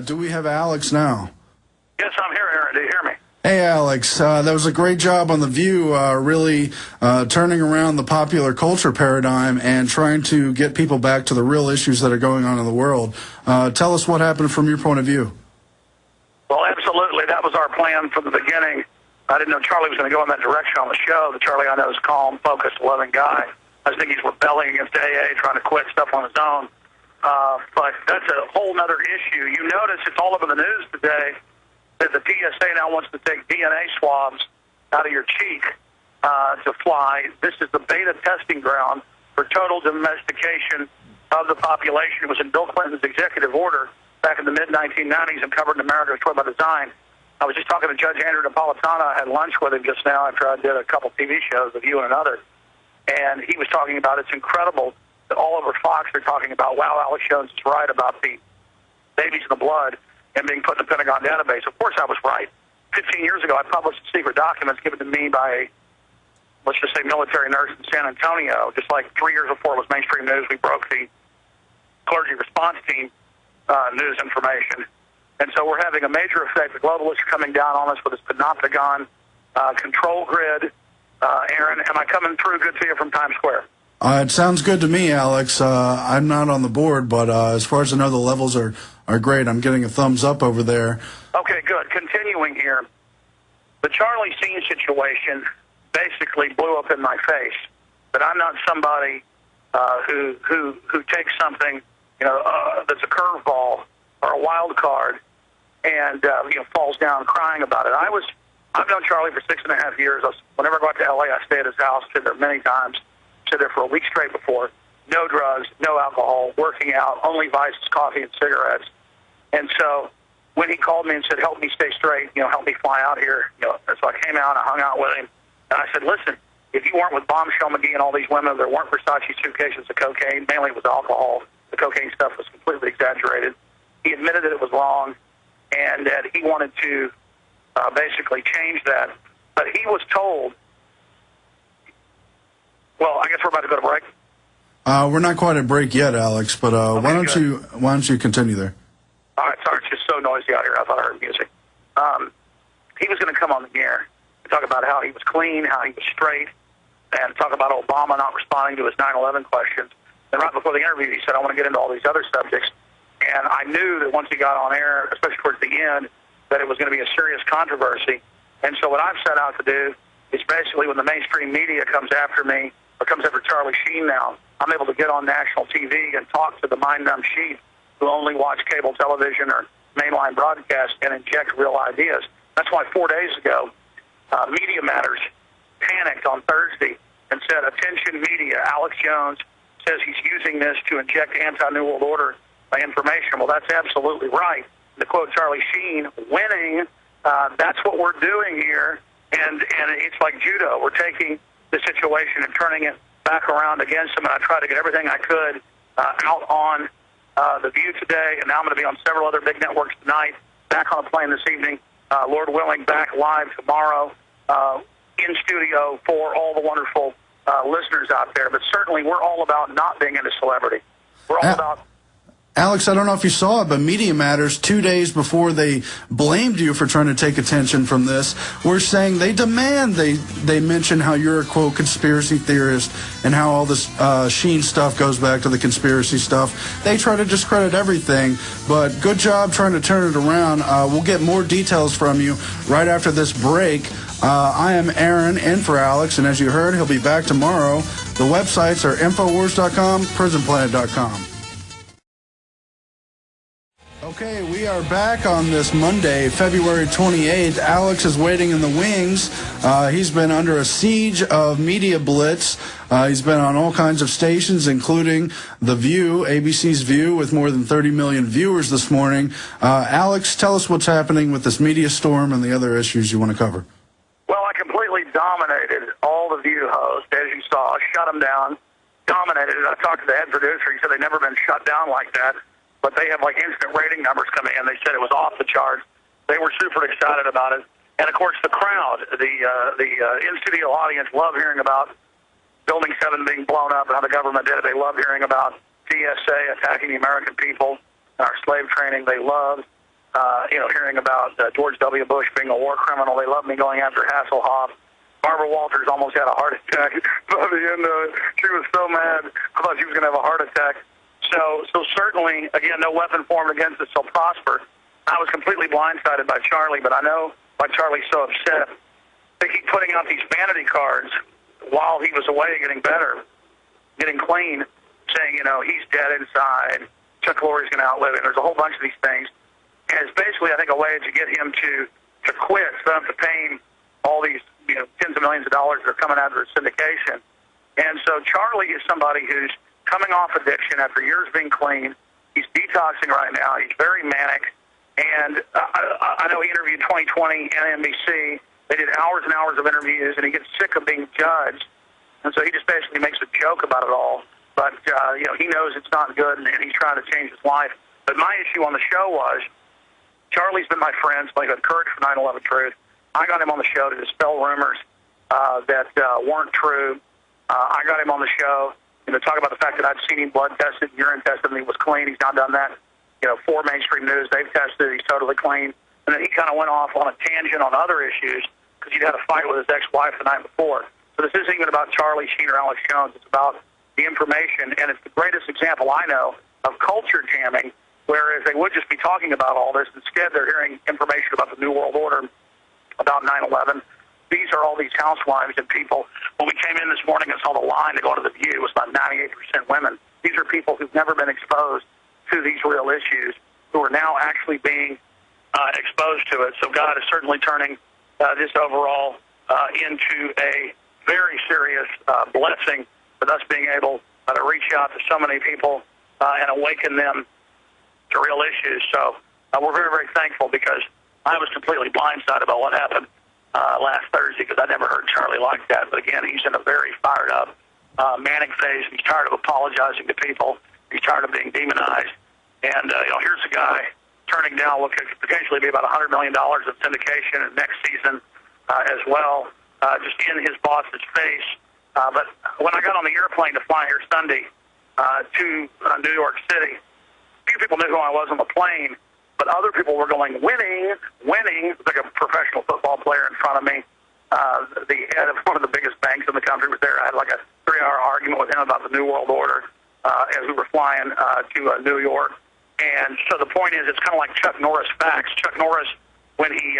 Do we have Alex now? Yes, I'm here, Aaron. Do you hear me? Hey, Alex. That was a great job on The View, really turning around the popular culture paradigm and trying to get people back to the real issues that are going on in the world. Tell us what happened from your point of view. Well, absolutely. That was our plan from the beginning. I didn't know Charlie was going to go in that direction on the show. The Charlie I know is a calm, focused, loving guy. I think he's rebelling against AA, trying to quit stuff on his own. But that's a whole other issue. You notice it's all over the news today that the TSA now wants to take DNA swabs out of your cheek to fly. This is the beta testing ground for total domestication of the population. It was in Bill Clinton's executive order back in the mid-1990s and covered in America Destroyed by Design. I was just talking to Judge Andrew Napolitano. I had lunch with him just now after I did a couple TV shows with you and another. And he was talking about it's incredible that all over Fox they're talking about, wow, Alex Jones is right about the babies in the blood and being put in the Pentagon database. Of course I was right. 15 years ago, I published secret documents given to me by a, let's just say, military nurse in San Antonio. Just like 3 years before it was mainstream news, we broke the clergy response team news information. And so we're having a major effect. The globalists are coming down on us with this panopticon control grid. Aaron, am I coming through good to you from Times Square? It sounds good to me, Alex. I'm not on the board, but as far as I know, the levels are great. I'm getting a thumbs up over there. Okay, good. Continuing here, the Charlie Sheen situation basically blew up in my face. But I'm not somebody who takes something, that's a curveball or a wild card and falls down crying about it. I've known Charlie for 6.5 years. Whenever I go out to L.A., I stay at his house. Stayed there many times. Stayed there for a week straight before. No drugs, no alcohol, working out, only vices, coffee and cigarettes. And so when he called me and said, help me stay straight, help me fly out here, so I came out and I hung out with him. And I said, listen, if you weren't with Bombshell McGee and all these women, there weren't Versace suitcases of cocaine, mainly it was alcohol. The cocaine stuff was completely exaggerated. He admitted that it was wrong and that he wanted to basically change that. But he was told, well, I guess we're about to go to break. We're not quite at break yet, Alex, but okay, why don't you continue there? All right, sorry, it's just so noisy out here. I thought I heard music. He was going to come on the air and talk about how he was clean, how he was straight, and talk about Obama not responding to his 9/11 questions. And right before the interview, he said, I want to get into all these other subjects. And I knew that once he got on air, especially towards the end, that it was going to be a serious controversy. And so what I've set out to do is basically when the mainstream media comes after me, or comes after Charlie Sheen now, I'm able to get on national TV and talk to the mind-numb sheep who only watch cable television or mainline broadcast and inject real ideas. That's why 4 days ago, Media Matters panicked on Thursday and said, attention media, Alex Jones says he's using this to inject anti-New World Order information. Well, that's absolutely right. To quote Charlie Sheen, winning, that's what we're doing here. And it's like judo. We're taking the situation and turning it back around against him. And I tried to get everything I could out on The View today. And now I'm going to be on several other big networks tonight. Back on a plane this evening. Lord willing, back live tomorrow in studio for all the wonderful listeners out there. But certainly we're all about not being into celebrity. We're all about... Alex, I don't know if you saw it, but Media Matters, 2 days before they blamed you for trying to take attention from this, were saying they demand they mention how you're a, quote, conspiracy theorist and how all this Sheen stuff goes back to the conspiracy stuff. They try to discredit everything, but good job trying to turn it around. We'll get more details from you right after this break. I am Aaron, in for Alex, and as you heard, he'll be back tomorrow. The websites are Infowars.com, PrisonPlanet.com. Okay, we are back on this Monday, February 28th. Alex is waiting in the wings. He's been under a siege of media blitz. He's been on all kinds of stations, including The View, ABC's View, with more than 30 million viewers this morning. Alex, tell us what's happening with this media storm and the other issues you want to cover. Well, I completely dominated all the View hosts, as you saw, shut them down, dominated it. I talked to the head producer. He said they've never been shut down like that. But they have like instant rating numbers coming in. They said it was off the charts. They were super excited about it. And of course the crowd, the in-studio audience love hearing about Building 7 being blown up and how the government did it. They love hearing about TSA attacking the American people. and our slave training. They loved, hearing about George W. Bush being a war criminal. They loved me going after Hasselhoff. Barbara Walters almost had a heart attack. By the end of it, she was so mad. I thought she was going to have a heart attack. So certainly, again, no weapon formed against us shall prosper. I was completely blindsided by Charlie, but I know why Charlie's so upset. They keep putting out these vanity cards while he was away getting better, getting clean, saying, he's dead inside. Chuck Lorre's going to outlive him. There's a whole bunch of these things. And it's basically, I think, a way to get him to quit, so they don't have to pay him all these tens of millions of dollars that are coming out of his syndication. And so Charlie is somebody who's coming off addiction after years being clean. He's detoxing right now. He's very manic. And I know he interviewed 2020 and NBC. They did hours and hours of interviews, and he gets sick of being judged. And so he just basically makes a joke about it all. But, he knows it's not good, and he's trying to change his life. But my issue on the show was Charlie's been my friend, so he had courage for 9/11 Truth. I got him on the show to dispel rumors that weren't true. I got him on the show to talk about the fact that I'd seen him blood tested, urine tested, and he was clean. He's now done that. 4 mainstream news, they've tested, he's totally clean. And then he kind of went off on a tangent on other issues because he'd had a fight with his ex-wife the night before. So this isn't even about Charlie Sheen or Alex Jones. It's about the information, and it's the greatest example I know of culture jamming, whereas they would just be talking about all this. Instead, they're hearing information about the New World Order, about 9/11. These are all these housewives and people. When we came in this morning and saw the line to go to the View, it was about 98% women. These are people who've never been exposed to these real issues, who are now actually being exposed to it. So God is certainly turning this overall into a very serious blessing with us being able to reach out to so many people and awaken them to real issues. So we're very, very thankful, because I was completely blindsided about what happened last Thursday, because I never heard Charlie like that. But again, he's in a very fired up, manic phase. He's tired of apologizing to people. He's tired of being demonized. And, here's a guy turning down what could potentially be about $100 million of syndication in next season as well, just in his boss's face. But when I got on the airplane to fly here Sunday to New York City, a few people knew who I was on the plane, but other people were going, winning, like a professional football player in front of me. The head of one of the biggest banks in the country was there. I had like a 3-hour argument with him about the New World Order as we were flying to New York. And so the point is, it's kind of like Chuck Norris facts. Chuck Norris, when he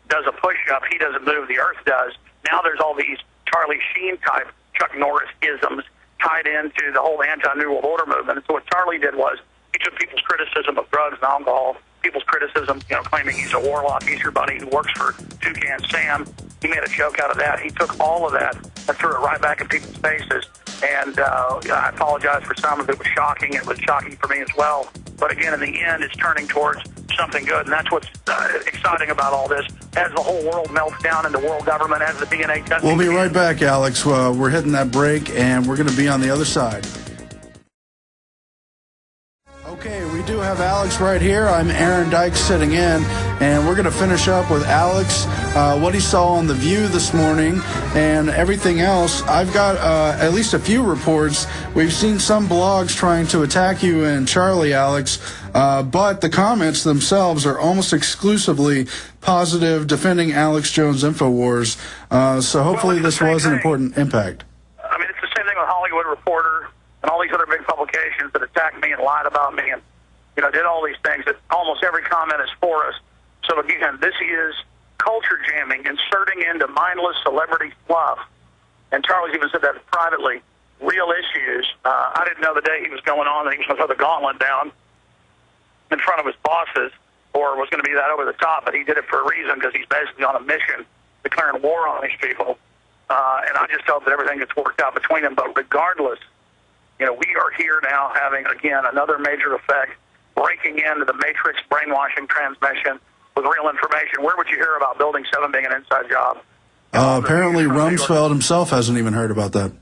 does a push-up, he doesn't move, the earth does. Now there's all these Charlie Sheen-type Chuck Norris-isms tied into the whole anti-New World Order movement. And so what Charlie did was, he took people's criticism of drugs and alcohol, people's criticism, claiming he's a warlock, he's your buddy who works for Toucan Sam. He made a joke out of that. He took all of that and threw it right back in people's faces. And I apologize for some of it. It was shocking. It was shocking for me as well. But again, in the end, it's turning towards something good. And that's what's exciting about all this. As the whole world melts down into world government, as the DNA testing... We'll be right back, Alex. We're hitting that break, and we're going to be on the other side. Okay, we do have Alex right here. I'm Aaron Dykes sitting in, and we're going to finish up with Alex, what he saw on The View this morning, and everything else. I've got at least a few reports. We've seen some blogs trying to attack you and Charlie, Alex, but the comments themselves are almost exclusively positive, defending Alex Jones InfoWars. So hopefully this was an important impact. I mean, it's the same thing with Hollywood Reporter and all these other big publications that attacked me and lied about me and, did all these things. That almost every comment is for us. So again, this is culture jamming, inserting into mindless celebrity fluff. And Charlie's even said that privately. Real issues. I didn't know the day he was going on that he was going to throw the gauntlet down in front of his bosses, or was going to be that over the top, but he did it for a reason, because he's basically on a mission declaring war on these people. And I just hope that everything gets worked out between them. But regardless, we are here now having, again, another major effect, breaking into the Matrix brainwashing transmission with real information. Where would you hear about Building 7 being an inside job? Apparently Rumsfeld himself hasn't even heard about that.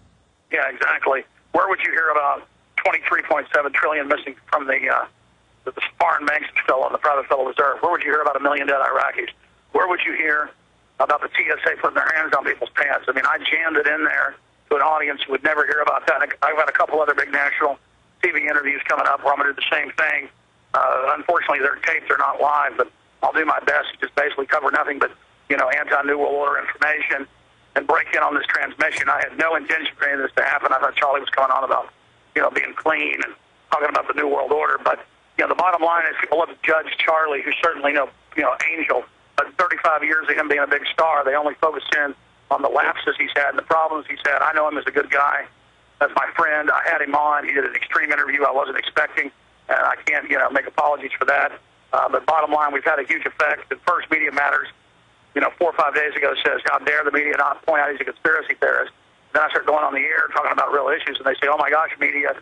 Yeah, exactly. Where would you hear about $23.7 trillion missing from the foreign banks still on the private Federal Reserve? Where would you hear about 1 million dead Iraqis? Where would you hear about the TSA putting their hands on people's pants? I mean, I jammed it in there to an audience who would never hear about that. I've got a couple other big national TV interviews coming up where I'm going to do the same thing. Unfortunately, their tapes are not live, but I'll do my best to just basically cover nothing but, anti-New World Order information and break in on this transmission. I had no intention for any of this to happen. I thought Charlie was going on about, being clean and talking about the New World Order. But, the bottom line is people love to judge Charlie, who's certainly no, angel. But 35 years of him being a big star, they only focus in on the lapses he's had and the problems he's had. I know him as a good guy. That's my friend. I had him on. He did an extreme interview I wasn't expecting, and I can't, make apologies for that. But bottom line, we've had a huge effect. The first Media Matters, 4 or 5 days ago says, how dare the media not point out he's a conspiracy theorist. Then I start going on the air talking about real issues, and they say, oh, my gosh, media,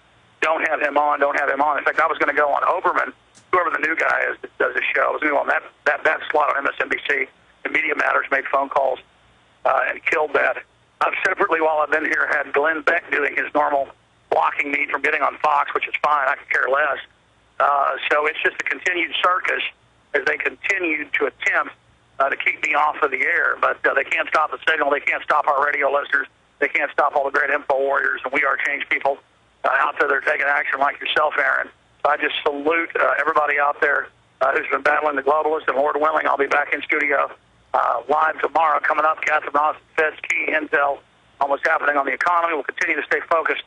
don't have him on, don't have him on. In fact, I was going to go on Oberman, whoever the new guy is that does the show. I was going to go on that slot on MSNBC, and Media Matters made phone calls and killed that. I've separately, while I've been here, had Glenn Beck doing his normal blocking me from getting on Fox, which is fine. I could care less. So it's just a continued circus as they continue to attempt to keep me off of the air. But they can't stop the signal. They can't stop our radio listeners. They can't stop all the great info warriors, and we are change people out there that are taking action like yourself, Aaron. So I just salute everybody out there who's been battling the globalists, and Lord willing, I'll be back in studio live tomorrow. Coming up, Catherine Ross, Fed's key intel on what's happening on the economy. We'll continue to stay focused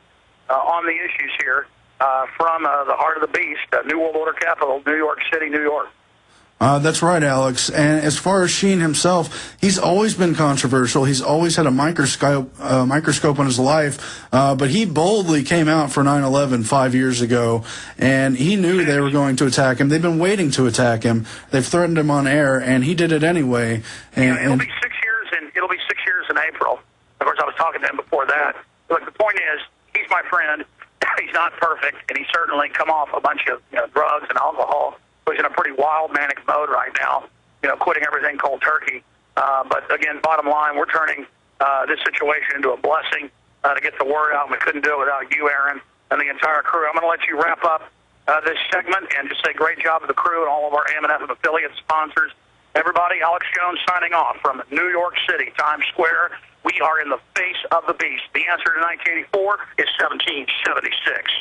on the issues here from the heart of the beast, New World Order capital, New York City, New York. That's right, Alex. And as far as Sheen himself, he's always been controversial. He's always had a microscope on his life. But he boldly came out for 9/11 5 years ago, and he knew they were going to attack him. They've been waiting to attack him. They've threatened him on air, and he did it anyway. And it'll be 6 years, and it'll be 6 years in April. Of course, I was talking to him before that. Look, the point is, he's my friend. He's not perfect, and he's certainly come off a bunch of drugs and alcohol. He's in a pretty wild, manic mode right now, quitting everything cold turkey. But again, bottom line, we're turning this situation into a blessing to get the word out, and we couldn't do it without you, Aaron, and the entire crew. I'm going to let you wrap up this segment and just say great job to the crew and all of our AM/FM affiliate sponsors. Everybody, Alex Jones signing off from New York City, Times Square. We are in the face of the beast. The answer to 1984 is 1776.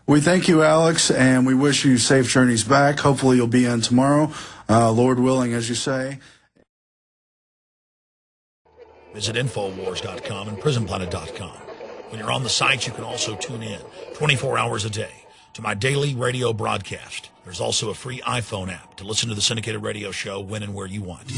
We thank you, Alex, and we wish you safe journeys back. Hopefully you'll be in tomorrow, Lord willing, as you say. Visit Infowars.com and PrisonPlanet.com. When you're on the sites, you can also tune in 24 hours a day to my daily radio broadcast. There's also a free iPhone app to listen to the syndicated radio show when and where you want.